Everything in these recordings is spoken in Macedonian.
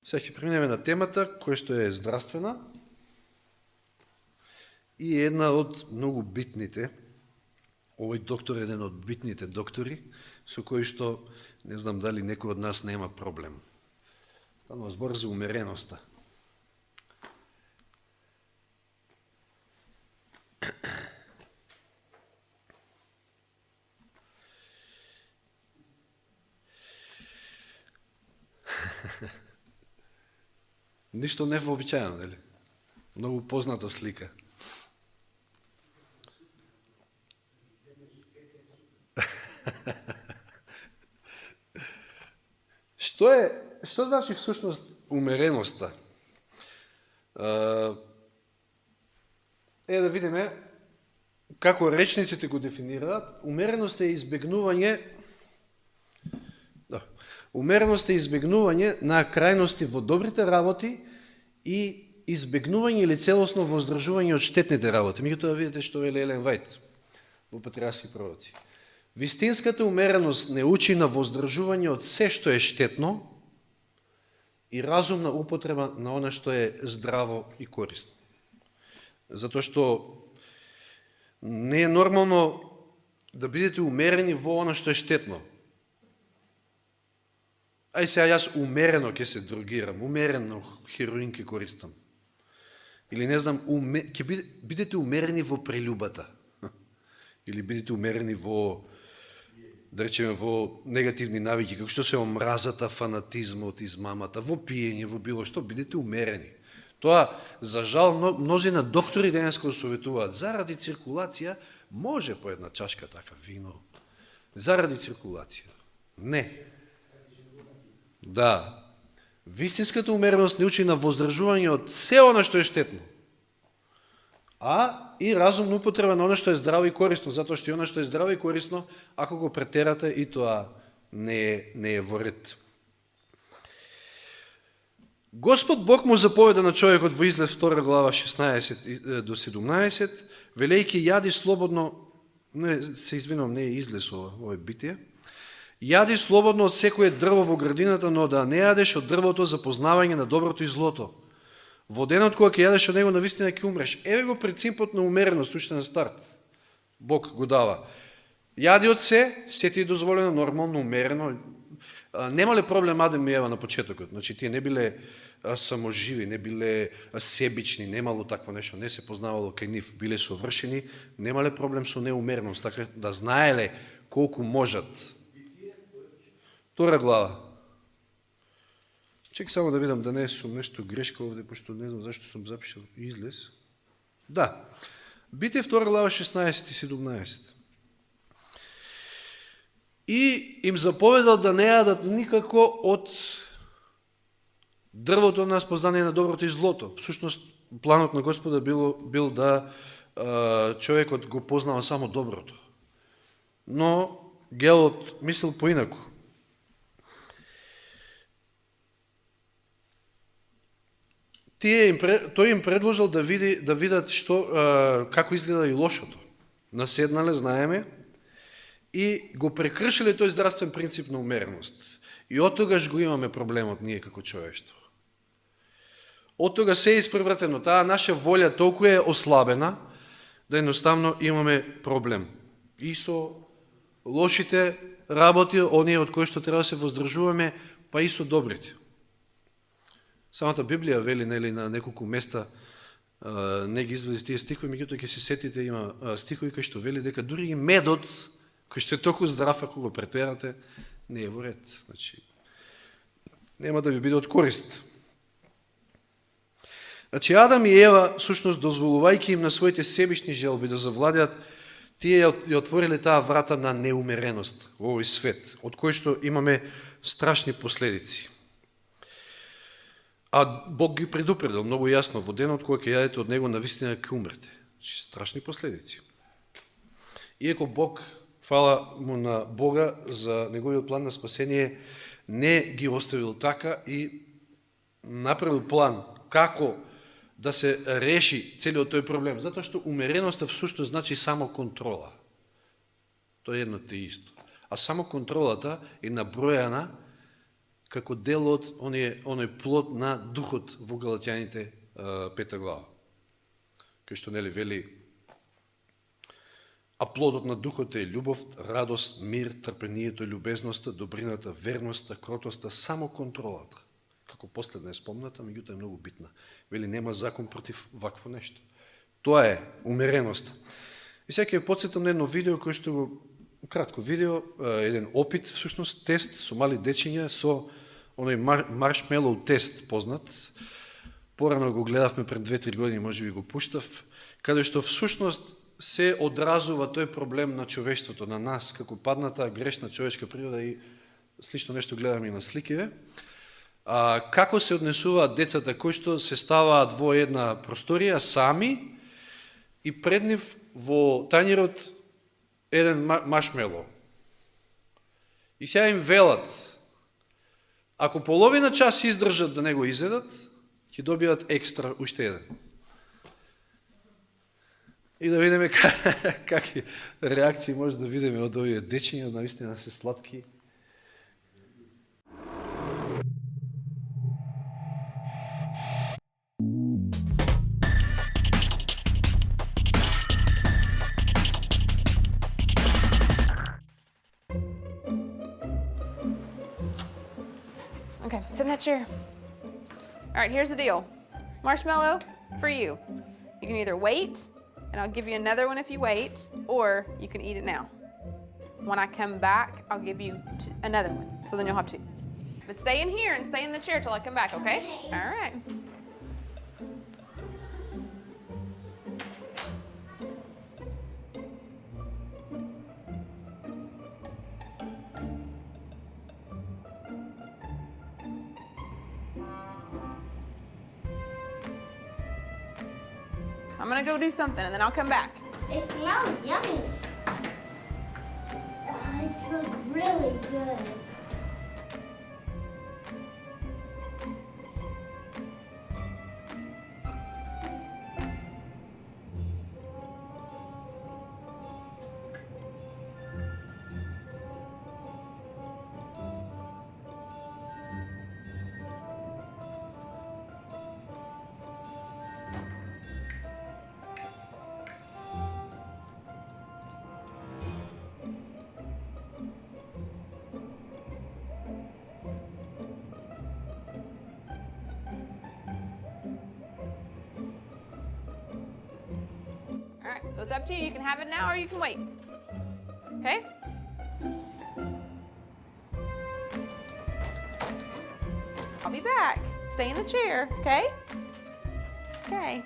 Сега ќе преминеме на темата која што е здравствена и една од многу битните, овој доктор е еден од битните доктори со кои што не знам дали некој од нас нема проблем. Станува збор за умереноста. Ништо не вообичаено, нели? Многу позната слика. Што значи всушност умереноста? Да видиме како речниците го дефинираат. Умереност е избегнување на крајности во добрите работи и избегнување или целосно воздржување од штетните работи. Меѓутоа видите што вели Елен Вајт во Патриарски пророци. Вистинската умереност не учи на воздржување од се што е штетно и разумна употреба на она што е здраво и корисно. Затоа што не е нормално да бидете умерени во она што е штетно. Ај сега јас умерено ќе се дрогирам, умерено хероин ќе користам. Или не знам, ќе бидете умерени во прелюбата. Или бидете умерени во, да речеме, во негативни навики, како што се омразата, фанатизмот, измамата, во пиење, во било што, бидете умерени. Тоа, за жал, мнозина доктори денес го советуваат, заради циркулација, може по една чашка така вино, заради циркулација. Не. Да. Вистинската умереност не учи на воздржување од се она што е штетно, а и разумна употреба на она што е здраво и корисно, затоа што и она што е здраво и корисно, ако го претерате, и тоа не е во ред. Господ Бог му заповеда на човекот во Излез 2 глава 16 до 17, велејќи јади слободно, не е Излез ова е Битие, јади слободно од секое дрво во градината, но да не јадеш од дрвото за познавање на доброто и злото. Во денот кога ќе јадеш од него, навистина ќе умреш. Еве го принципот на умереност, уште на старт. Бог го дава. Јади од се ти е дозволено, нормално, умерено. Немале проблем Адем и Ева на почетокот. Значи, тие не биле саможиви, не биле себични, немало такво нешто, не се познавало кај нив, биле совршени, немале проблем со неумереност, така да знаеле колку можат. 2 глава. Чек само да видам да не сум нешто грешка овде, пошто не знам зашто сум запишал Излез. Да. Битие 2 глава 16 и 17. И им заповедал да не јадат никако од дрвото на спознание на доброто и злото. Всушност, планот на Господа бил да човекот го познава само доброто. Но гелот мислил поинаку. Тој им предложил да видат како изгледа и лошото. Наседнале, знаеме, и го прекршиле тој здравствен принцип на умереност. И од тогаш го имаме проблемот ние како човештво. Од тога се е испревратено, таа наша волја толку е ослабена, да едноставно имаме проблем. И со лошите работи, оние од кои што треба да се воздржуваме, па и со добрите. Самата Библија вели, нели, на неколку места, не ги извади тие стихови, меѓутоа ќе се сетите, има стихови кои што вели дека дури и медот, кој што е толку здрав, ако го претерате, не е во ред. Значи, нема да ви биде од корист. Значи, Адам и Ева, всушност, дозволувајќи им на своите себични желби да завладеат, тие ја отвориле таа врата на неумереност во овој свет, од кој што имаме страшни последици. А Бог ги предупредил многу јасно, во денот кога ќе јадете од него, навистина ќе умрете. Значи, страшни последици. Иако Бог, фала му на Бога за неговиот план на спасение, не ги оставил така и направил план како да се реши целиот тој проблем. Затоа што умереноста всушност значи само контрола. Тоа е едно те исто. А само контролата е набројана како дел од оној плод на духот во Галатјаните 5 глава. Кај што нели вели: а плодот на духот е љубов, радост, мир, трпението, љубезноста, добрината, верноста, кротоста, самоконтролата. Како последна е спомната, меѓутоа е многу битна. Вели, нема закон против вакво нешто. Тоа е умереноста. И сега ќе потсетам на едно видео кој што го кратко видео, еден опит, всушност тест со мали дечиња со оној маршмелоу тест познат. Порано го гледавме пред 2-3 години, можеби го пуштав, каде што всушност се одразува тој проблем на човештвото, на нас, како падната грешна човечка природа и слично нешто гледаме и на сликиве. Како се однесуваат децата кои што се ставаат во една просторија сами и пред нив во тањерот еден маршмелоу. И сега им велат, ако половина час издржат да не го изедат, ќе добијат екстра уште еден. И да видиме какви реакции може да видиме од овие дечиња, наистина се сладки. Okay, sit in that chair. All right, here's the deal. Marshmallow for you. You can either wait, and I'll give you another one if you wait, or you can eat it now. When I come back, I'll give you another one, so then you'll have two. But stay in here and stay in the chair till I come back, okay? All right. I'm gonna go do something and then I'll come back. It smells yummy. It smells really good. All right, so it's up to you. You can have it now or you can wait. Okay? I'll be back. Stay in the chair, okay? Okay.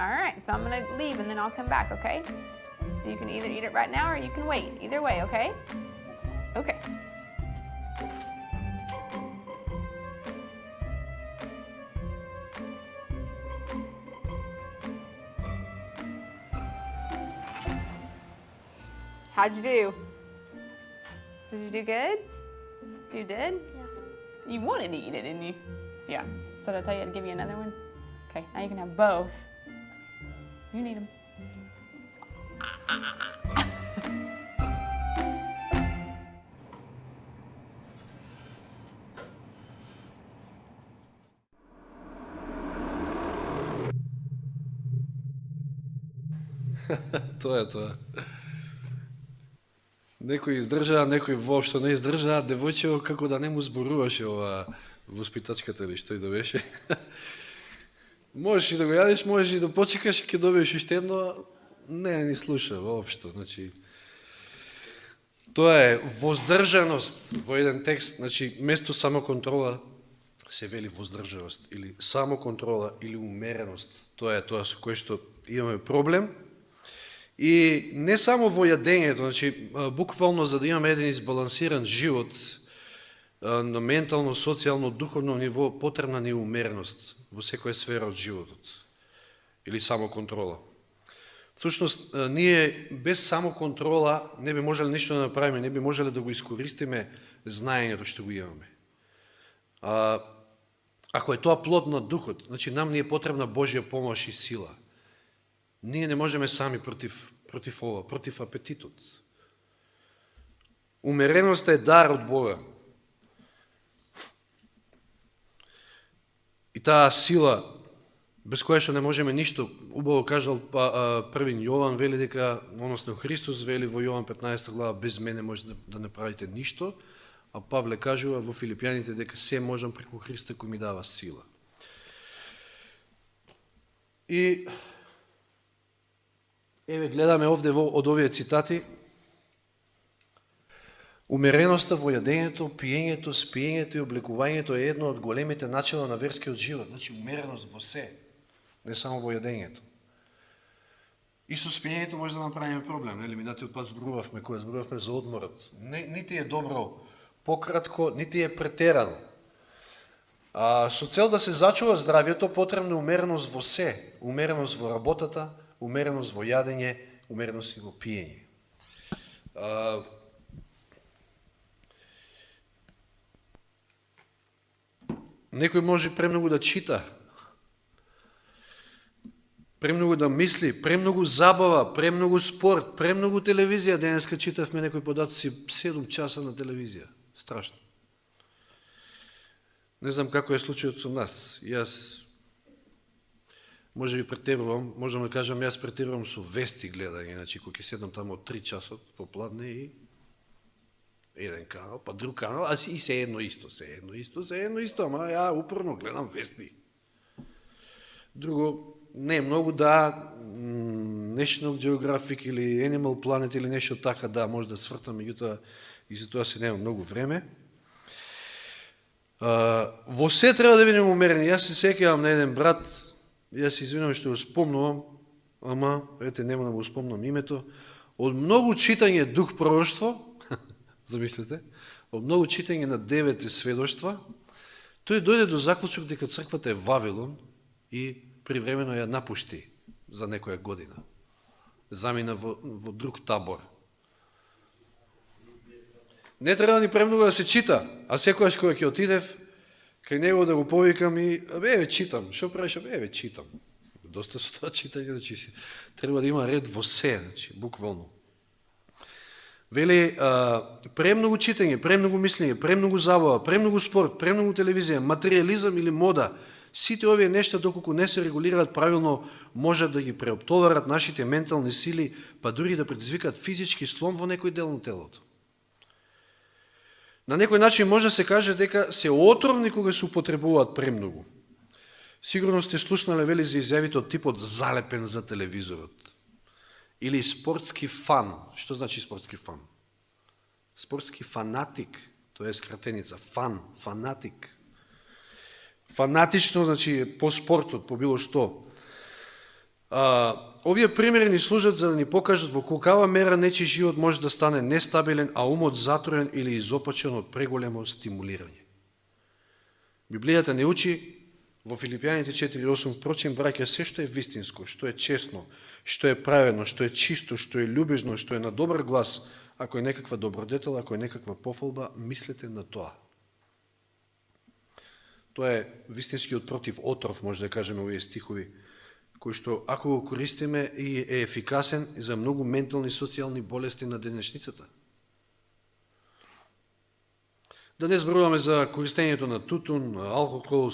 All right, so I'm gonna leave and then I'll come back, okay? So you can either eat it right now or you can wait. Either way, okay? Okay. How'd you do? Did you do good? You did? Yeah. You wanted to eat it, didn't you? Yeah. So did I tell you to give you another one? Okay, now you can have both. You need them. Тоа е тоа. Некои издржаа, некои воопшто не издржаа, девојчево како да не му зборуваше ова воспитачката или што и да беше. Можеш и да го јадеш, можеш и да почекаш, ќе добиеш уште едно, не ни слуша воопшто. Значи, Тоа е воздржаност во еден текст, значи место самоконтрола се вели воздржаност или самоконтрола или умереност. Тоа е тоа со кое што имаме проблем. И не само во јадењето, значи буквално за да имаме еден избалансиран живот на ментално, социјално, духовно ниво потребна ни умереност во секоја сфера од животот или самоконтрола. Всушност, ние без самоконтрола не би можеле ништо да направиме, не би можеле да го искористиме знаењето што го имаме. Ако е тоа плод на духот, значи нам ни е потребна Божја помош и сила. Ние не можеме сами против ова, против апетитот. Умереноста е дар од Бога. И таа сила, без која што не можеме ништо, убаво кажал првин Јован, вели дека, односно Христос вели во Јован 15 глава, без мене може да не правите ништо, а Павле кажува во Филипјаните дека се можам преку Христа кој ми дава сила. И еве гледаме овде од овие цитати, умереноста во јадењето, пиењето, спиењето и облекувањето е едно од големите начала на верскиот живот. Значи, умереност во се, не само во јадењето. И со спиењето може да направиме проблем. Нели, минатиот пат зборувавме, кога зборувавме за одморот. Нити е добро пократко, нити е претерано. Со цел да се зачува здравјето, потребна умереност во се. Умереност во работата, умереност во јадење, умереност и во пиење. Некој може премногу да чита, премногу да мисли, премногу забава, премногу спорт, премногу телевизија. Денеска читавме некои податоци 7 часа на телевизија. Страшно. Не знам како е случајот со нас. Јас може би претерувам, можам да кажам, јас претерувам со вести гледање, значи кога ќе седам тамо 3 часот попладне и еден канал, па друг канал, а и се едно исто, ама ја упорно гледам вести. Друго, не многу National Geographic или Animal Planet или нешто така, може да свртам, меѓутоа и за тоа се нема многу време. Во се треба да бидеме умерени. Јас се сеќавам на еден брат, јас се извинувам што го спомнувам, ама, ете, нема да го спомнам името, од многу читање дух пророштво, замислете, од многу читање на 9 сведоштва, тој дојде до заклучок дека црквата е Вавилон и привремено ја напушти за некоја година. Замина во друг табор. Не треба ни премногу да се чита, а секојаш кога ќе отидев кај него да го повикам и еве читам, што правиш? Еве читам. Доста со тоа читање, значи треба да има ред во се, значи буквално. Вели, премногу читање, премногу мислење, премногу забава, премногу спорт, премногу телевизија, материјализам или мода, сите овие нешта, доколку не се регулираат правилно, можат да ги преоптоварат нашите ментални сили, па дури да предизвикат физички слом во некој дел на телото. На некој начин може да се каже дека се отровни кога се употребуваат премногу. Сигурно сте слушнале, вели, за изјавите од типот залепен за телевизорот. Или спортски фан. Што значи спортски фан? Спортски фанатик, тоа е скратеница. Фан, фанатик. Фанатично, значи, по спортот, по било што. Овие примери ни служат за да ни покажат во колкава мера нечи живот може да стане нестабилен, а умот затворен или изопачен од преголемо стимулирање. Библијата не учи во Филипјаните 4.8, впрочем, браќа, се што е вистинско, што е честно, што е праведно, што е чисто, што е љубежно, што е на добар глас, ако е некаква добродетел, ако е некаква пофалба, мислете на тоа. Тоа е вистинскиот против отров, може да кажеме овие стихови, кој што, ако го користиме, и е ефикасен за многу ментални и социјални болести на денешницата. Да не зборуваме за користењето на тутун, алкохол,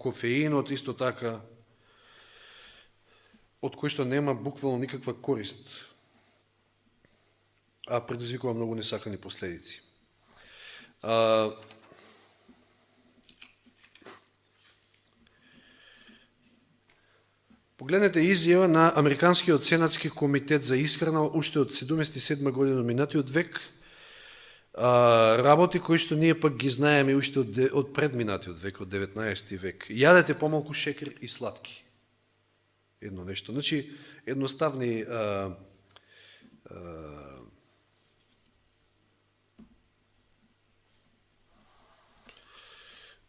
кофеинот, исто така, од кој што нема буквално никаква корист, а предизвикува многу несакани последици. Погледнете изјава на Американскиот сенатски комитет за исхрана уште од 77 година минатиот век, работи кои што ние пак ги знаеме уште од предминатиот век, од 19 век. Јадете помалку шекер и сладки. Едно нешто. Значи, едноставни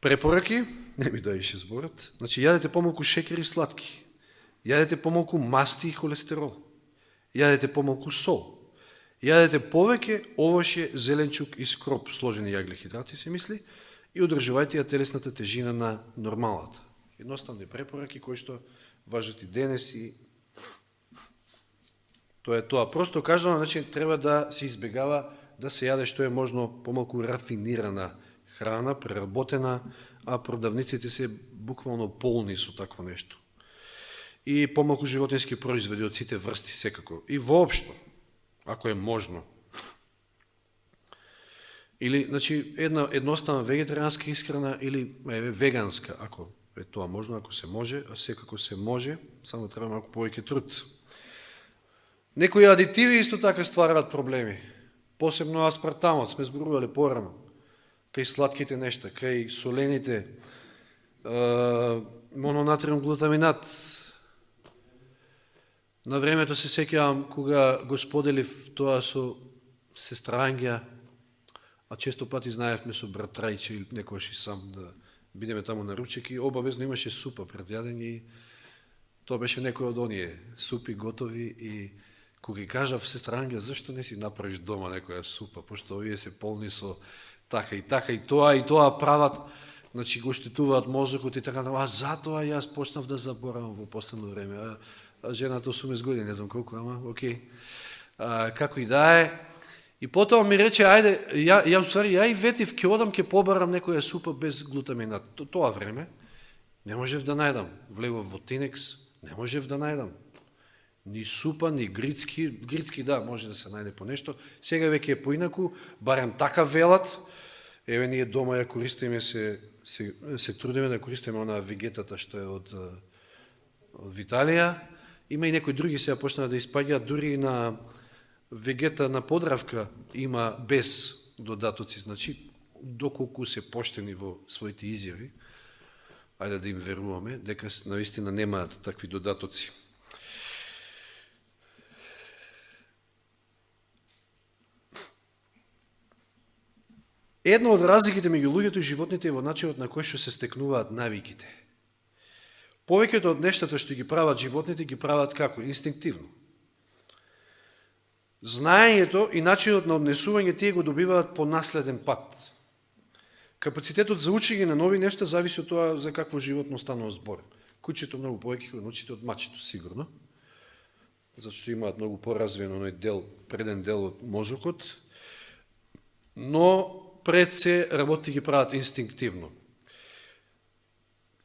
препораки, не ми дојше зборот. Значи, јадете помалку шекер и сладки. Јадете помалку масти и холестерол. Јадете помалку сол. Јадете повеќе овошје, зеленчук и скроп, сложени јаглехидрати се мисли, и одржувајте ја телесната тежина на нормалата. Едноставни препораки кои што важат и денес и тоа е тоа. Просто кажано, значи, треба да се избегава да се јаде што е можно помалку рафинирана храна, преработена, а продавниците се буквално полни со такво нешто. И помалку животински производи од сите врсти секако. И воопшто, ако е можно. Или, значи, една едноставна вегетаријанска исхрана или веганска, ако е тоа можно, ако се може, а секако се може, само треба малку повеќе труд. Некои адитиви исто така ствараат проблеми. Посебно аспартамот, сме зборувале порано. Кај сладките нешта, кај солените, мононатриум глутаминат. На времето се сеќавам кога го споделив тоа со сестра Ангија, а често пати знаевме со брат Трајче или некојаш и сам да бидеме таму на ручек и обавезно имаше супа пред јадење и тоа беше некој од оние супи готови и кога ги кажав сестра Ангија, зашто не си направиш дома некоја супа, пошто овие се полни со така и тоа прават, значи го штетуваат мозокот и така, а затоа јас почнав да заборавам во последно време, а жената 18 години, не знам колку, ама окей, како и да е. И потоа ми рече, ајде, ја и ветив, ќе одам, ќе побарам некоја супа без глутаминат. Тоа време не можев да најдам. Влегов во Тинекс, не можев да најдам. Ни супа, ни грицки, да, може да се најде по нешто. Сега веќе е поинаку, барем така велат. Еве ние дома ја користиме, се трудиме да користиме онаа вегетата што е од Виталија. Има и некои други сега почнаа да испаѓаат, дури и на вегета на Подравка има без додатоци, значи доколку се поштени во своите изјави, ајде да им веруваме, дека наистина немаат такви додатоци. Една од разликите меѓу луѓето и животните е во начинот на кој што се стекнуваат навиките. Повеќето од нештата што ги прават животните ги прават како? Инстинктивно. Знаењето и начинот на однесување тие го добиваат по наследен пат. Капацитетот за учење на нови нешта зависи од тоа за какво животно станува збор. Кучето многу повеќе го научите од мачето, сигурно. Зашто имаат многу поразвиен оној дел, преден дел од мозокот, но пред се работи ги прават инстинктивно.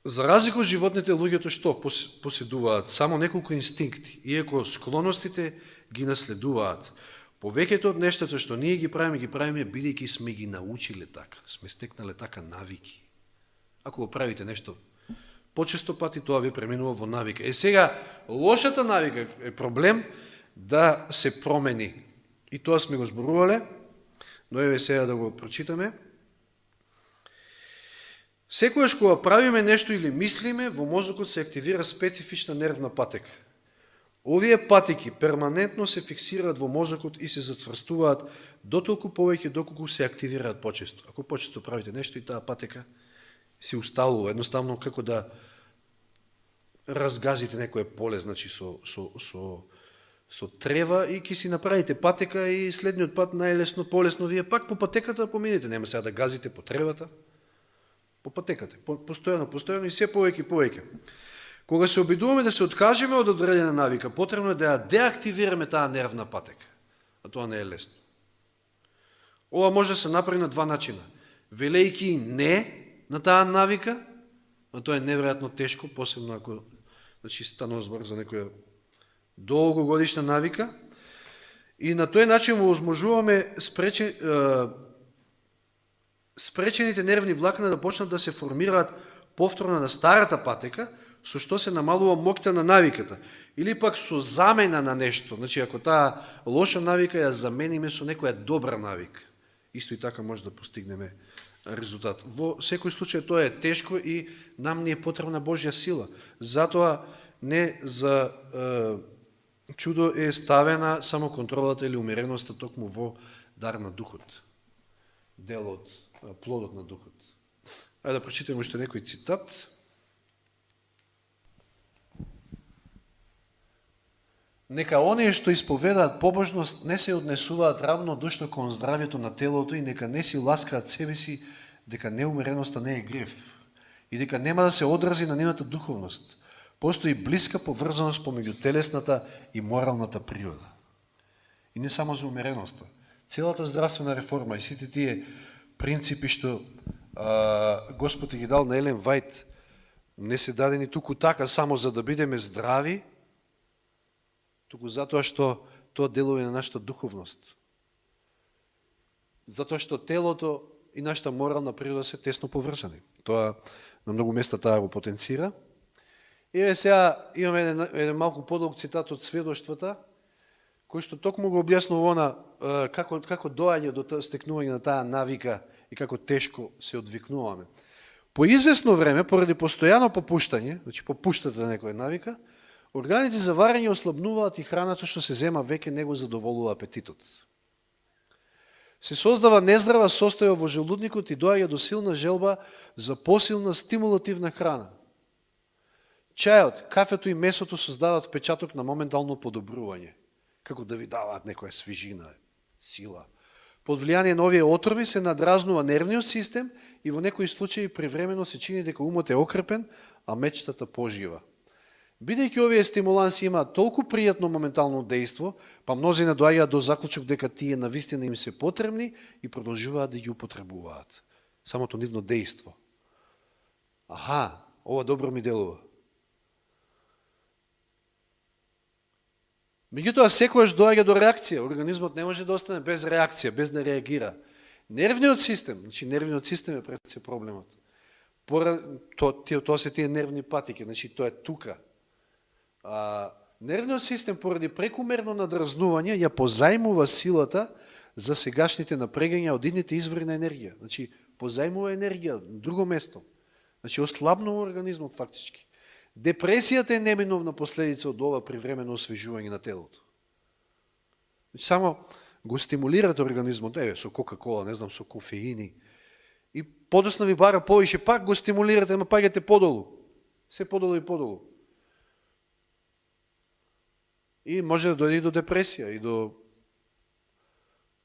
За разлика од животните, луѓето што поседуваат? Само неколку инстинкти, иако склоностите ги наследуваат. Повеќето од нештата што ние ги правиме бидејќи сме ги научиле така, сме стекнале така навики. Ако го правите нешто почесто пати, тоа ви преминува во навика. Сега, лошата навика е проблем да се промени. И тоа сме го зборувале, но еве сега да го прочитаме. Секојаш кога правиме нешто или мислиме, во мозокот се активира специфична нервна патека. Овие патеки перманентно се фиксираат во мозокот и се зацврстуваат дотолку повеќе доколку се активираат почесто. Ако почесто правите нешто и таа патека се усталува, едноставно како да разгазите некое поле, значи со трева и ќе си направите патека и следниот пат најлесно, полесно, вие пак по патеката поминете, нема сега да газите по тревата, по патеката, постојано и се повеќе. Кога се обидуваме да се откажеме од одредена навика, потребно е да ја деактивираме таа нервна патека, а тоа не е лесно. Ова може да се направи на два начина. Велејќи не на таа навика, а тоа е неверојатно тешко, посебно ако станува збор за некоја долгогодишна навика, и на тој начин овозможуваме спречените нервни влакна да почнат да се формираат повторно на старата патека, со што се намалува моќта на навиката, или пак со замена на нешто. Значи, ако таа лоша навика ја замениме со некоја добра навика, исто и така може да постигнеме резултат. Во секој случај тоа е тешко и нам не е потребна Божја сила. Затоа не за чудо е ставена само контролата или умереноста токму во дар на духот. Делот, плодот на духот. Ајде да прочитаме уште некој цитат. Нека оние што исповедаат побожност не се однесуваат равнодушно кон здравјето на телото и нека не си ласкаат себе си дека неумереноста не е грев и дека нема да се одрази на нивната духовност. Постои блиска поврзаност помеѓу телесната и моралната природа. И не само за умереноста. Целата здравствена реформа и сите тие принципи што Господ ги дал на Елен Вајт не се дадени туку така само за да бидеме здрави, туку затоа што тоа делува на нашата духовност. Затоа што телото и нашата морална природа се тесно поврзани. Тоа на многу места таа го потенцира. И сега имаме еден малку подолг цитат од сведоштвата, кој што токму го објаснува она како доаѓа до стекнување на таа навика и како тешко се одвикнуваме. По известно време, поради постојано попуштање, значи попуштате на некоја навика, органите за варење ослабнуваат и храната што се зема веќе не го задоволува апетитот. Се создава нездрава состојба во желудникот и доаѓа до силна желба за посилна стимулативна храна. Чајот, кафето и месото создаваат впечаток на моментално подобрување, како да ви даваат некоја свижина, сила. Под влијание на овие отрови се надразнува нервниот систем и во некои случаи превремено се чини дека умот е окрепен, а мечтата пожива. Бидејќи овие стимуланси имаат толку пријатно моментално дејство, па мнозина доаѓаат до заклучок дека тие навистина им се потребни и продолжуваат да ги употребуваат. Самото нивно дејство. Аха, ова добро ми делува. Меѓутоа, секојаш доаѓа до реакција. Организмот не може да остане без реакција, без да реагира. Нервниот систем, значи нервниот систем е пред се проблемот. Тоа се тие нервни патики, значи тоа е тука. Нервниот систем поради прекумерно надразнување ја позајмува силата за сегашните напрегања од идните извори на енергија. Значи, позајмува енергија на друго место. Значи, ослабнува организмот фактички. Депресијата е неминовна последица од ова привремено освежување на телото. Значи, само го стимулирате организмот, со кока-кола, не знам, со кофеини, и подоцна ви бара повише, пак го стимулирате, ама паѓате подолу. Се подолу и подолу. И може да дојде и до депресија, и до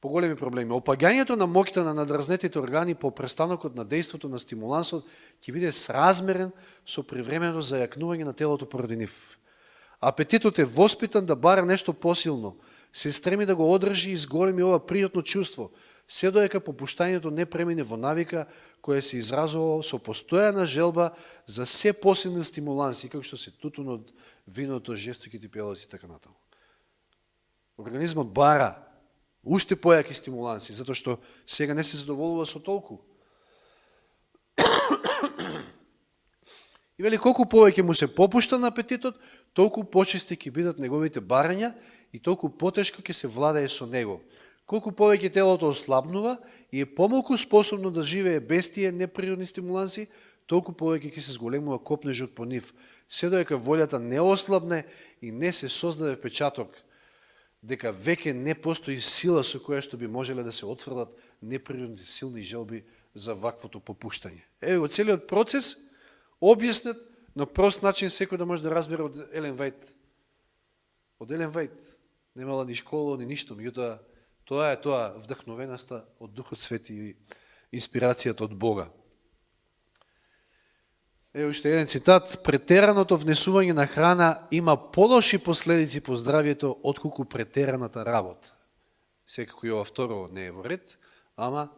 поголеми проблеми. Опаѓањето на моќта на надразнетите органи по престанокот на дејството на стимулансот ќе биде сразмерен со привременото зајакнување на телото поради нив. Апетитот е воспитан да бара нешто посилно, се стреми да го одржи и зголеми ова пријатно чувство, се доека попуштањето не премине во навика која се изразува со постојана желба за се посилни стимуланси, како што се тутунот, виното, жестоките пијалаци и така натаму. Организмот бара уште појаки стимуланси, затоа што сега не се задоволува со толку. И вели, колку повеќе му се попушта на апетитот, толку почести ќе бидат неговите барања и толку потешко ќе се владее со него. Колку повеќе телото ослабнува и е помалку способно да живее без тие неприродни стимуланси, толку повеќе ќе се зголемува копнежот по нив, се доека волјата не ослабне и не се создаде впечаток дека веќе не постои сила со која што би можеле да се отврлат неприродни силни желби за ваквото попуштање. Ево, целиот процес објаснет на прост начин, секој да може да разбере од Елен Вајт. Од Елен Вајт. Немала ни школа, ни ништо, меѓутоа тоа е тоа вдахновеноста од Духот Свети и инспирацијата од Бога. Ево уште еден цитат. Претераното внесување на храна има полоши последици по здравјето отколку претераната работа. Секако и ова второ не е во ред, ама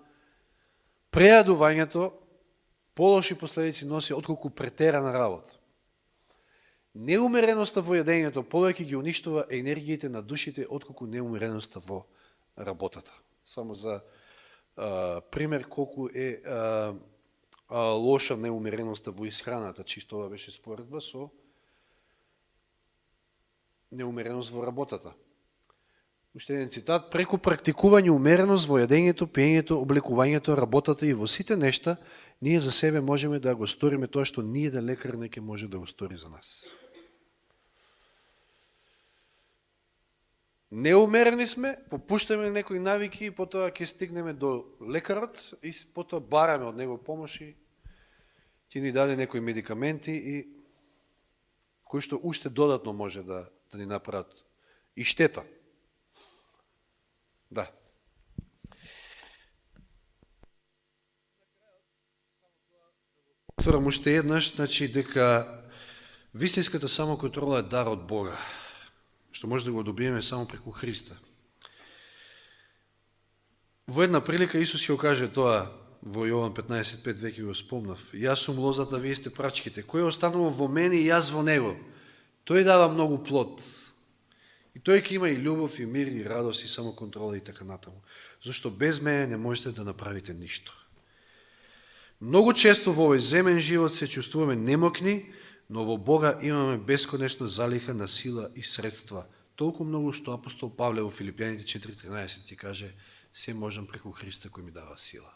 прејадувањето полоши последици носи отколку претерана работа. Неумереноста во јадењето повеќе ги уништува енергиите на душите отколку неумереноста во работата. Само за пример колку е лоша неумереноста во исхраната, чисто ова беше споредба со неумереност во работата. уште еден цитат, преку практикување умереност во јадењето, пиењето, облекувањето, работата и во сите нешта, ние за себе можеме да го сториме тоа што ниеден лекар не ќе може да го стори за нас. Неумерени сме, попуштаме некои навики и потоа ќе стигнеме до лекарот и потоа бараме од него помош и ќе ни даде некои медикаменти и кои што уште додатно може да ни направат и штета. Да. Повторам уште еднаш, значи дека вистинската самоконтрола е дар од Бога, што може да го добиеме само преку Христа. Во една прилика Исус ќе каже тоа во Јован 15:5, веќе го спомнав. Јас сум лозата, вие сте прачките. Кој останува во мене и јас во него, тој дава многу плод. И тој ќе има и љубов, и мир, и радост, и самоконтрола и така натаму. Зашто без мене не можете да направите ништо. Многу често во овој земен живот се чувствуваме немокни, но во Бога имаме бесконечна залиха на сила и средства. Толку многу што апостол Павле во Филипјаните 4:13 ти каже: се можам преку Христа кој ми дава сила.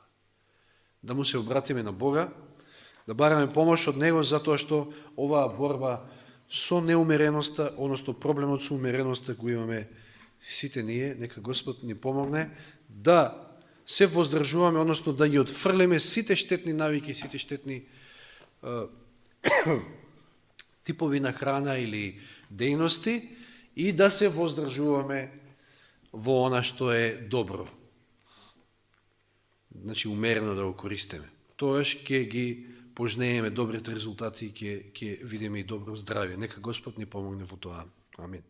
Да му се обратиме на Бога, да бараме помош од Него, затоа што оваа борба со неумереноста, односно проблемот со умереноста го имаме сите ние. Нека Господ ни помогне да се воздржуваме, односно да ги отфрлиме сите штетни навики, сите штетни типови на храна или дејности и да се воздржуваме во она што е добро. Значи, умерено да го користиме. Тоаш ќе ги пожнееме добрите резултати и ќе видиме и добро здравје. Нека Господ ни помогне во тоа. Амин.